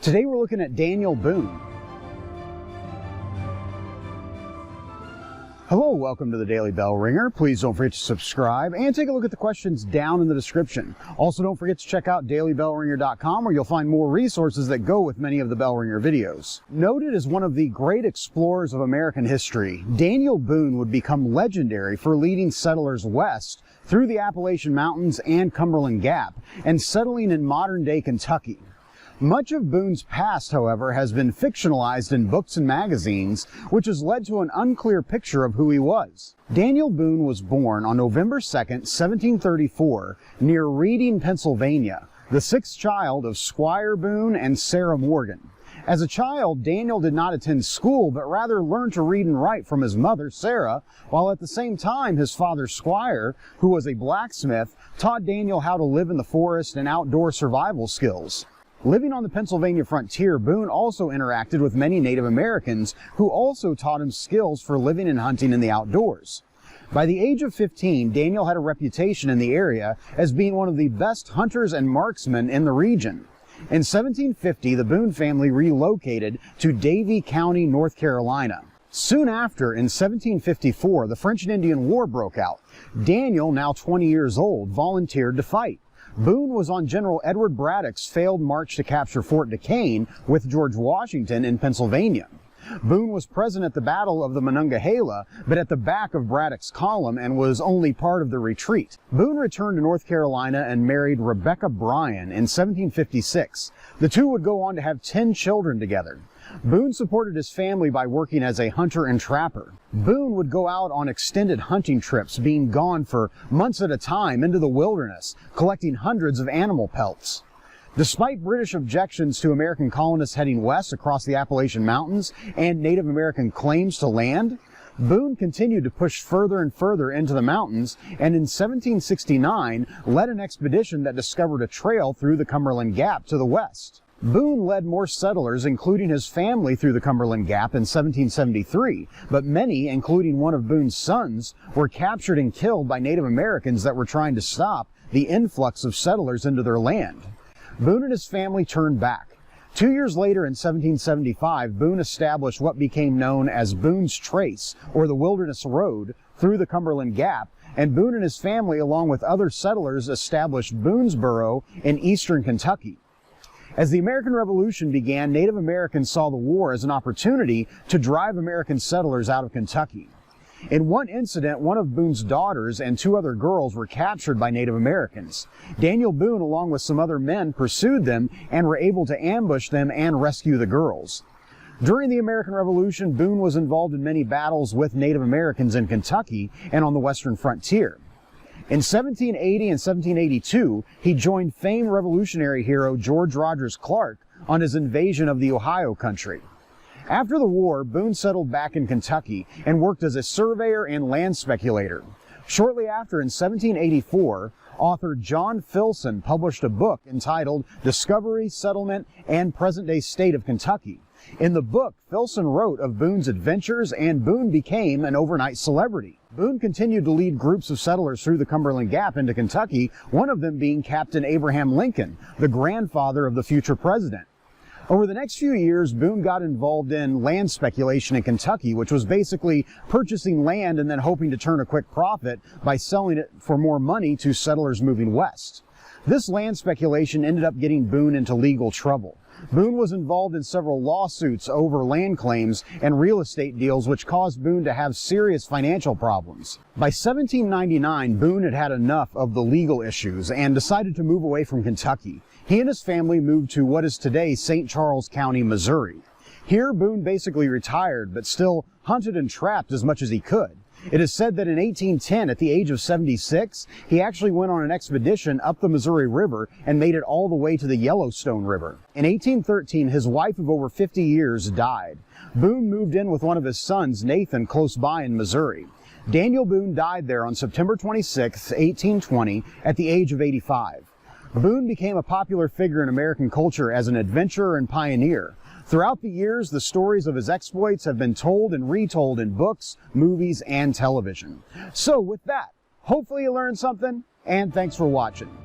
Today we're looking at Daniel Boone. Hello, welcome to the Daily Bellringer. Please don't forget to subscribe and take a look at the questions down in the description. Also, don't forget to check out dailybellringer.com where you'll find more resources that go with many of the Bellringer videos. Noted as one of the great explorers of American history, Daniel Boone would become legendary for leading settlers west through the Appalachian Mountains and Cumberland Gap and settling in modern-day Kentucky. Much of Boone's past, however, has been fictionalized in books and magazines, which has led to an unclear picture of who he was. Daniel Boone was born on November 2nd, 1734, near Reading, Pennsylvania, the sixth child of Squire Boone and Sarah Morgan. As a child, Daniel did not attend school, but rather learned to read and write from his mother, Sarah, while at the same time his father, Squire, who was a blacksmith, taught Daniel how to live in the forest and outdoor survival skills. Living on the Pennsylvania frontier, Boone also interacted with many Native Americans who also taught him skills for living and hunting in the outdoors. By the age of 15, Daniel had a reputation in the area as being one of the best hunters and marksmen in the region. In 1750, the Boone family relocated to Davie County, North Carolina. Soon after, in 1754, the French and Indian War broke out. Daniel, now 20 years old, volunteered to fight. Boone was on General Edward Braddock's failed march to capture Fort Duquesne with George Washington in Pennsylvania. Boone was present at the Battle of the Monongahela, but at the back of Braddock's column and was only part of the retreat. Boone returned to North Carolina and married Rebecca Bryan in 1756. The two would go on to have 10 children together. Boone supported his family by working as a hunter and trapper. Boone would go out on extended hunting trips, being gone for months at a time into the wilderness, collecting hundreds of animal pelts. Despite British objections to American colonists heading west across the Appalachian Mountains and Native American claims to land, Boone continued to push further and further into the mountains, and in 1769 led an expedition that discovered a trail through the Cumberland Gap to the west. Boone led more settlers, including his family, through the Cumberland Gap in 1773, but many, including one of Boone's sons, were captured and killed by Native Americans that were trying to stop the influx of settlers into their land. Boone and his family turned back. 2 years later, in 1775, Boone established what became known as Boone's Trace, or the Wilderness Road, through the Cumberland Gap, and Boone and his family, along with other settlers, established Boonesborough in eastern Kentucky. As the American Revolution began, Native Americans saw the war as an opportunity to drive American settlers out of Kentucky. In one incident, one of Boone's daughters and 2 other girls were captured by Native Americans. Daniel Boone, along with some other men, pursued them and were able to ambush them and rescue the girls. During the American Revolution, Boone was involved in many battles with Native Americans in Kentucky and on the western frontier. In 1780 and 1782, he joined famed Revolutionary hero George Rogers Clark on his invasion of the Ohio country. After the war, Boone settled back in Kentucky and worked as a surveyor and land speculator. Shortly after, in 1784, author John Filson published a book entitled Discovery, Settlement, and Present-Day State of Kentucky. In the book, Filson wrote of Boone's adventures, and Boone became an overnight celebrity. Boone continued to lead groups of settlers through the Cumberland Gap into Kentucky, one of them being Captain Abraham Lincoln, the grandfather of the future president. Over the next few years, Boone got involved in land speculation in Kentucky, which was basically purchasing land and then hoping to turn a quick profit by selling it for more money to settlers moving west. This land speculation ended up getting Boone into legal trouble. Boone was involved in several lawsuits over land claims and real estate deals, which caused Boone to have serious financial problems. By 1799, Boone had had enough of the legal issues and decided to move away from Kentucky. He and his family moved to what is today St. Charles County, Missouri. Here, Boone basically retired, but still hunted and trapped as much as he could. It is said that in 1810, at the age of 76, he actually went on an expedition up the Missouri River and made it all the way to the Yellowstone River. In 1813, his wife of over 50 years died. Boone moved in with one of his sons, Nathan, close by in Missouri. Daniel Boone died there on September 26, 1820, at the age of 85. Boone became a popular figure in American culture as an adventurer and pioneer. Throughout the years, the stories of his exploits have been told and retold in books, movies, and television. So with that, hopefully you learned something, and thanks for watching.